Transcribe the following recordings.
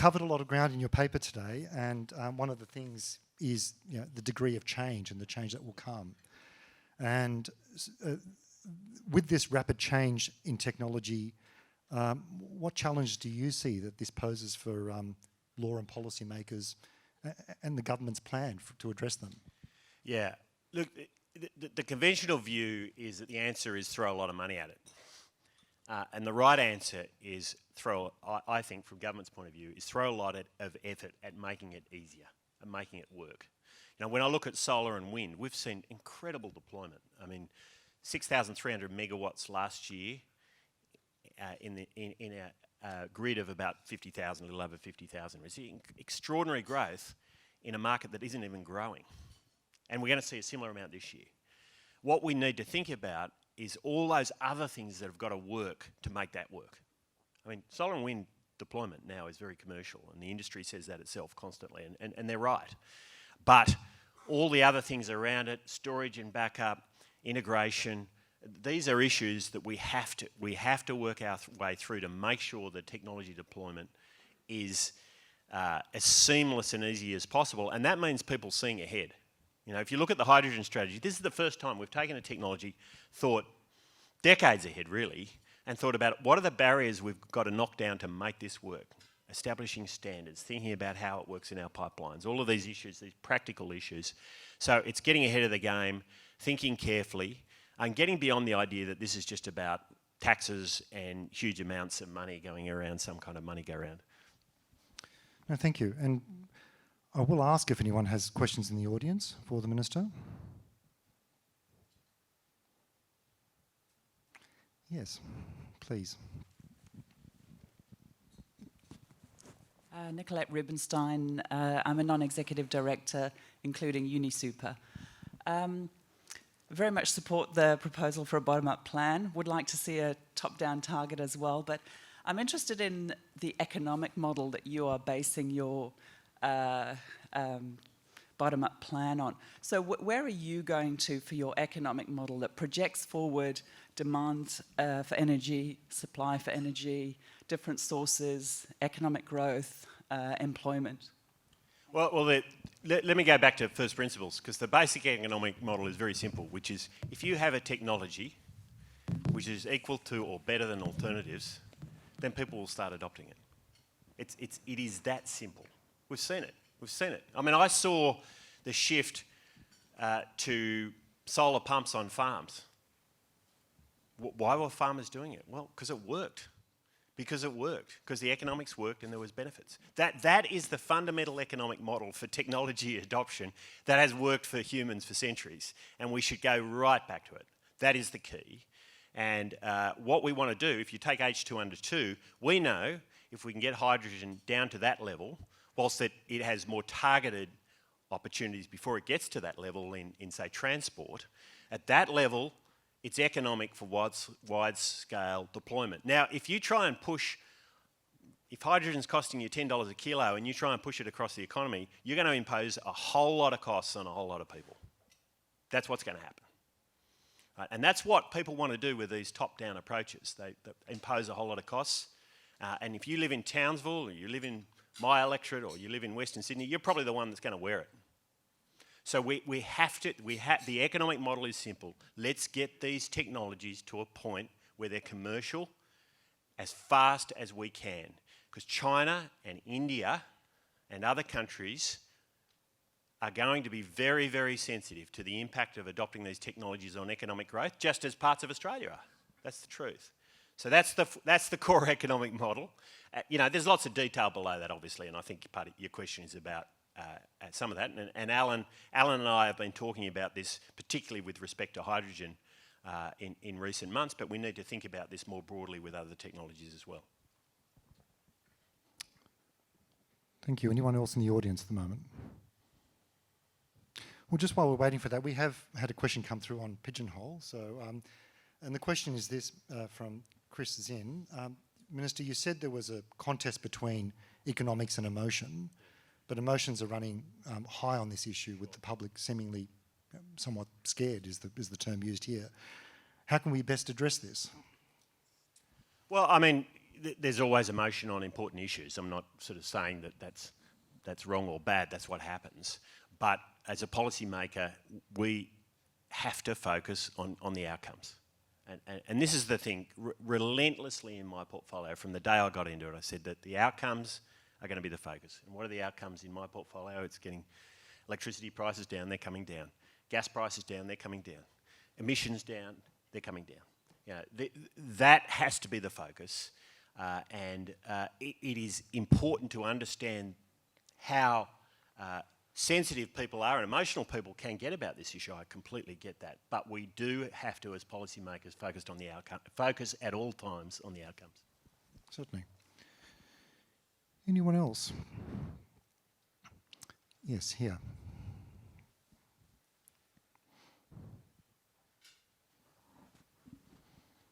covered a lot of ground in your paper today, and one of the things is the degree of change and the change that will come. And with this rapid change in technology, what challenges do you see that this poses for law and policy makers and the government's plan to address them? Yeah, look, the conventional view is that the answer is throw a lot of money at it. And the right answer is I think from government's point of view, is throw a lot of effort at making it easier and making it work. When I look at solar and wind, we've seen incredible deployment. I mean, 6,300 megawatts last year in a grid of about 50,000, a little over 50,000. We're seeing extraordinary growth in a market that isn't even growing. And we're going to see a similar amount this year. What we need to think about is all those other things that have got to work to make that work. I mean, solar and wind deployment now is very commercial, and the industry says that itself constantly, and they're right. But all the other things around it, storage and backup, integration, these are issues that we have to work our way through to make sure that technology deployment is as seamless and easy as possible, and that means people seeing ahead. If you look at the hydrogen strategy, this is the first time we've taken a technology, thought decades ahead really, and thought about what are the barriers we've got to knock down to make this work. Establishing standards, thinking about how it works in our pipelines, all of these issues, these practical issues. So it's getting ahead of the game, thinking carefully, and getting beyond the idea that this is just about taxes and huge amounts of money going around, some kind of money go around. No, thank you. And I will ask if anyone has questions in the audience for the Minister. Yes, please. Nicolette Rubenstein. I'm a non-executive director, including UniSuper. Very much support the proposal for a bottom-up plan. Would like to see a top-down target as well, but I'm interested in the economic model that you are basing your bottom-up plan on. So where are you going to for your economic model that projects forward demand for energy, supply for energy, different sources, economic growth, employment? Well, let me go back to first principles, because the basic economic model is very simple, which is if you have a technology which is equal to or better than alternatives, then people will start adopting it. It is that simple. We've seen it. We've seen it. I mean, I saw the shift to solar pumps on farms. Why were farmers doing it? Well, because it worked. Because the economics worked and there was benefits. That is the fundamental economic model for technology adoption that has worked for humans for centuries, and we should go right back to it. That is the key. And what we want to do, if you take H2 under 2, we know if we can get hydrogen down to that level, whilst it has more targeted opportunities before it gets to that level in say, transport, at that level, it's economic for wide-scale deployment. Now, if you try and push, if hydrogen's costing you $10 a kilo and you try and push it across the economy, you're going to impose a whole lot of costs on a whole lot of people. That's what's going to happen. Right? And that's what people want to do with these top-down approaches. They impose a whole lot of costs. And if you live in Townsville, or you live in my electorate, or you live in Western Sydney, you're probably the one that's going to wear it. So the economic model is simple. Let's get these technologies to a point where they're commercial as fast as we can. Because China and India and other countries are going to be very, very sensitive to the impact of adopting these technologies on economic growth, just as parts of Australia are. That's the truth. So that's the core economic model. There's lots of detail below that, obviously, and I think part of your question is about some of that. And Alan and I have been talking about this, particularly with respect to hydrogen in recent months, but we need to think about this more broadly with other technologies as well. Thank you. Anyone else in the audience at the moment? Well, just while we're waiting for that, we have had a question come through on Pigeonhole. So, and the question is this from Chris Zinn. Minister, you said there was a contest between economics and emotion, but emotions are running high on this issue, with the public seemingly somewhat scared, is the term used here. How can we best address this? Well, I mean, there's always emotion on important issues. I'm not sort of saying that that's wrong or bad, that's what happens. But as a policymaker, we have to focus on the outcomes. And this is the thing, relentlessly in my portfolio, from the day I got into it, I said that the outcomes are going to be the focus. And what are the outcomes in my portfolio? It's getting electricity prices down, they're coming down. Gas prices down, they're coming down. Emissions down, they're coming down. You know, that has to be the focus. It is important to understand how sensitive people are and emotional people can get about this issue. I completely get that. But we do have to, as policymakers, focus at all times on the outcomes. Certainly. Anyone else? Yes, here.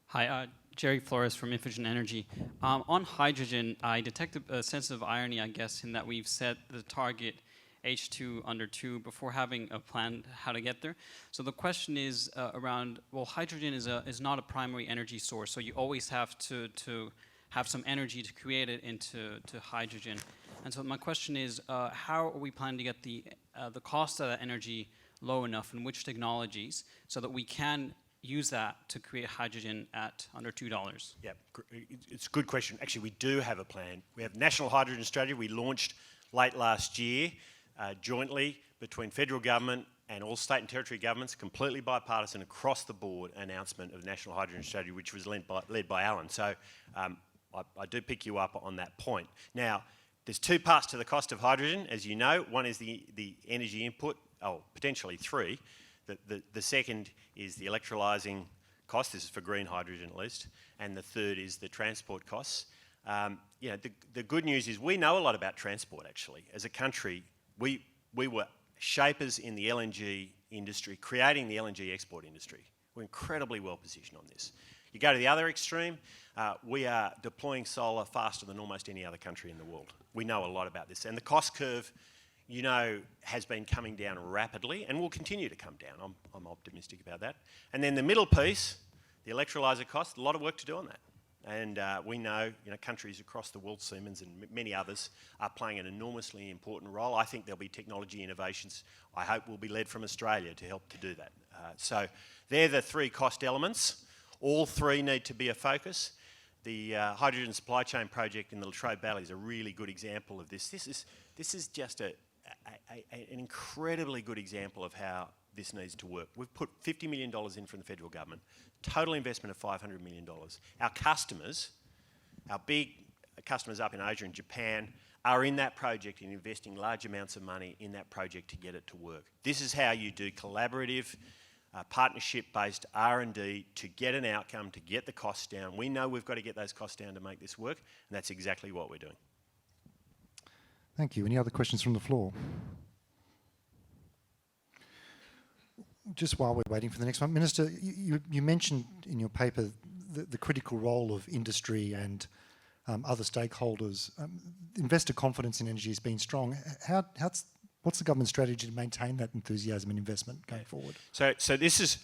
Hi, Jerry Flores from Infusion Energy. On hydrogen, I detected a sense of irony, I guess, in that we've set the target H2 under 2 before having a plan how to get there. So the question is around, well, hydrogen is not a primary energy source, so you always have to have some energy to create it into hydrogen. And so my question is, how are we planning to get the cost of that energy low enough, and which technologies, so that we can use that to create hydrogen at under $2? Yeah, it's a good question. Actually, we do have a plan. We have National Hydrogen Strategy. We launched late last year jointly between federal government and all state and territory governments, completely bipartisan, across the board announcement of National Hydrogen Strategy, which was led by Alan. So I do pick you up on that point. Now, there's two parts to the cost of hydrogen, as you know. One is the energy input, potentially three. The second is the electrolysing cost. This is for green hydrogen at least. And the third is the transport costs. You know, the good news is we know a lot about transport, actually. As a country, we were shapers in the LNG industry, creating the LNG export industry. We're incredibly well positioned on this. You go to the other extreme, we are deploying solar faster than almost any other country in the world. We know a lot about this. And the cost curve, you know, has been coming down rapidly and will continue to come down. I'm optimistic about that. And then the middle piece, the electrolyser cost, a lot of work to do on that. And we know, countries across the world, Siemens and many others, are playing an enormously important role. I think there'll be technology innovations, I hope will be led from Australia to help to do that. So they're the three cost elements. All three need to be a focus. The hydrogen supply chain project in the Latrobe Valley is a really good example of this. This is just an incredibly good example of how this needs to work. We've put $50 million in from the federal government, total investment of $500 million. Our customers, our big customers up in Asia and Japan, are in that project and investing large amounts of money in that project to get it to work. This is how you do collaborative, partnership-based R&D to get an outcome, to get the costs down. We know we've got to get those costs down to make this work, and that's exactly what we're doing. Thank you. Any other questions from the floor? Just while we're waiting for the next one, Minister, you mentioned in your paper the critical role of industry and other stakeholders. Investor confidence in energy has been strong. What's the government strategy to maintain that enthusiasm and investment going forward? So this is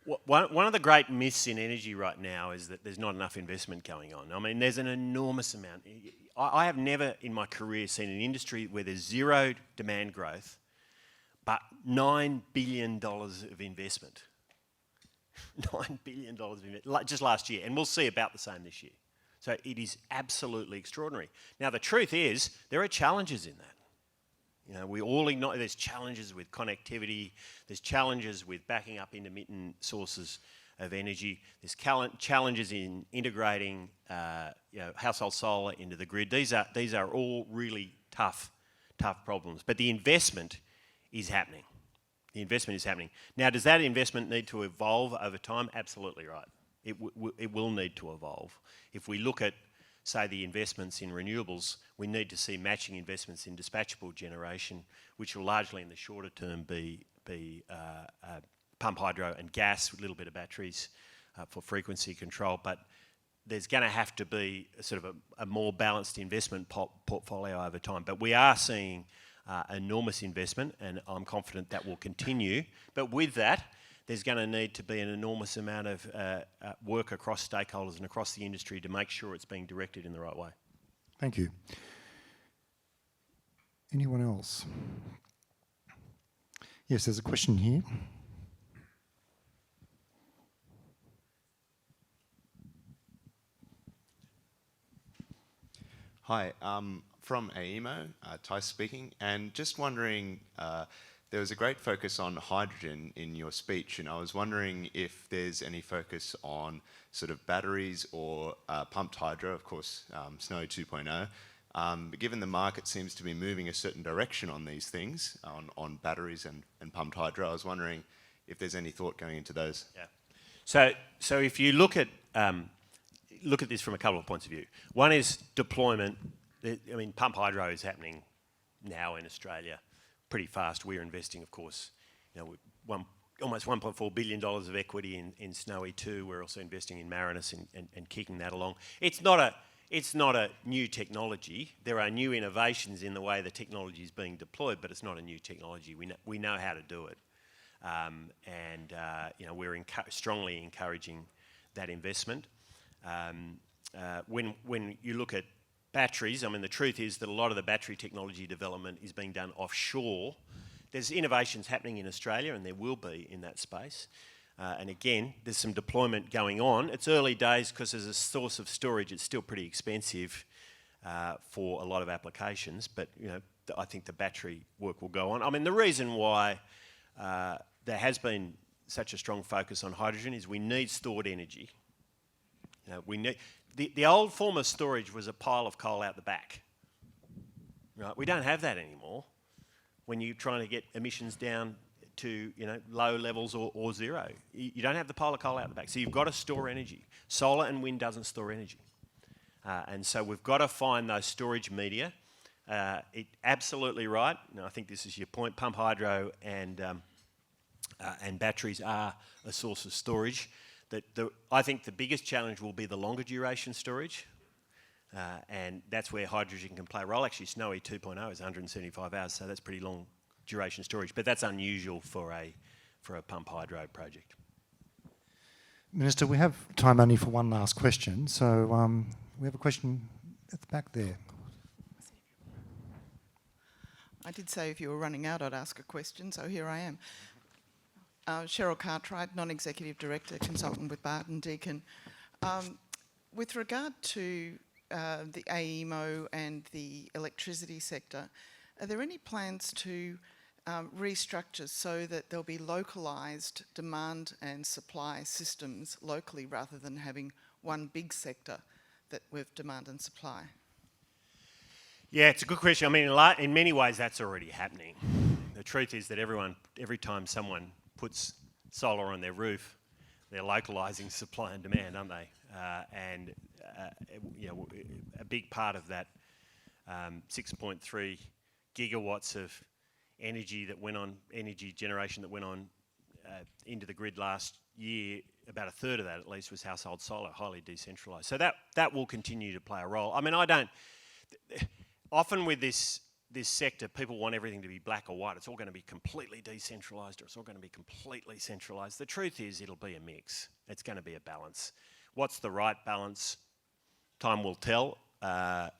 one of the great myths in energy right now, is that there's not enough investment going on. I mean, there's an enormous amount. I have never in my career seen an industry where there's zero demand growth, but $9 billion of investment. $9 billion of investment, just last year. And we'll see about the same this year. So it is absolutely extraordinary. Now, the truth is, there are challenges in that. We all acknowledge there's challenges with connectivity, there's challenges with backing up intermittent sources of energy, there's challenges in integrating household solar into the grid. These are all really tough problems. But the investment is happening. The investment is happening. Now, does that investment need to evolve over time? Absolutely right. It will need to evolve. If we look at, say, the investments in renewables, we need to see matching investments in dispatchable generation, which will largely in the shorter term be pump hydro and gas, with a little bit of batteries for frequency control. But there's going to have to be sort of a more balanced investment portfolio over time. But we are seeing enormous investment, and I'm confident that will continue. But with that, there's going to need to be an enormous amount of work across stakeholders and across the industry to make sure it's being directed in the right way. Thank you. Anyone else? Yes, there's a question here. Hi, from AEMO, Tice speaking, and just wondering, there was a great focus on hydrogen in your speech, and I was wondering if there's any focus on sort of batteries or pumped hydro, of course, Snowy 2.0. But given the market seems to be moving a certain direction on these things, on batteries and pumped hydro, I was wondering if there's any thought going into those. Yeah. So if you look at this from a couple of points of view. One is deployment. I mean, pump hydro is happening now in Australia pretty fast. We're investing, of course, almost $1.4 billion of equity in Snowy 2. We're also investing in Marinus and kicking that along. It's not a new technology. There are new innovations in the way the technology is being deployed, but it's not a new technology. We know how to do it, we're strongly encouraging that investment. When you look at batteries, I mean, the truth is that a lot of the battery technology development is being done offshore. There's innovations happening in Australia, and there will be in that space. And again, there's some deployment going on. It's early days because as a source of storage, it's still pretty expensive for a lot of applications. But I think the battery work will go on. I mean, the reason why there has been such a strong focus on hydrogen is we need stored energy. We need the old form of storage was a pile of coal out the back. Right? We don't have that anymore. When you're trying to get emissions down to low levels or zero, you don't have the pile of coal out the back. So you've got to store energy. Solar and wind doesn't store energy, and so we've got to find those storage media. Absolutely right. I think this is your point. Pump hydro and batteries are a source of storage. I think the biggest challenge will be the longer duration storage, and that's where hydrogen can play a role. Actually, Snowy 2.0 is 175 hours, so that's pretty long duration storage, but that's unusual for a pump hydro project. Minister, we have time only for one last question, so we have a question at the back there. I did say if you were running out, I'd ask a question, so here I am. Cheryl Cartwright, Non-Executive Director, Consultant with Barton Deakin. With regard to the AEMO and the electricity sector, are there any plans to restructure so that there'll be localised demand and supply systems locally rather than having one big sector that with demand and supply? Yeah, it's a good question. I mean, in many ways, that's already happening. The truth is that every time someone puts solar on their roof, they're localising supply and demand, aren't they? A big part of that 6.3 gigawatts of energy generation that went on into the grid last year, about a third of that at least was household solar, highly decentralised. So that will continue to play a role. I mean, often with this sector, people want everything to be black or white. It's all going to be completely decentralised or it's all going to be completely centralised. The truth is it'll be a mix. It's going to be a balance. What's the right balance? Time will tell. I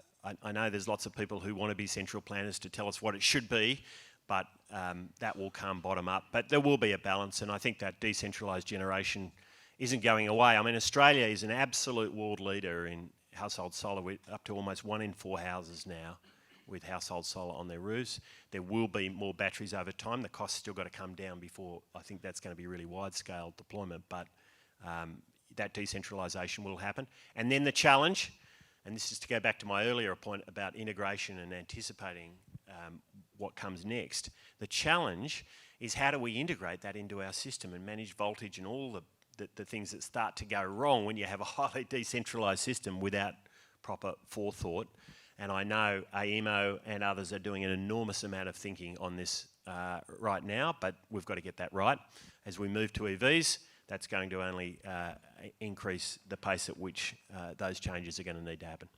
know there's lots of people who want to be central planners to tell us what it should be, but that will come bottom up. But there will be a balance, and I think that decentralised generation isn't going away. I mean, Australia is an absolute world leader in household solar. We're up to almost 1 in 4 houses now with household solar on their roofs. There will be more batteries over time. The cost's still got to come down before I think that's going to be really wide-scale deployment, but that decentralisation will happen. And then the challenge, and this is to go back to my earlier point about integration and anticipating what comes next. The challenge is how do we integrate that into our system and manage voltage and all the things that start to go wrong when you have a highly decentralised system without proper forethought. And I know AEMO and others are doing an enormous amount of thinking on this right now, but we've got to get that right. As we move to EVs, that's going to only increase the pace at which those changes are going to need to happen.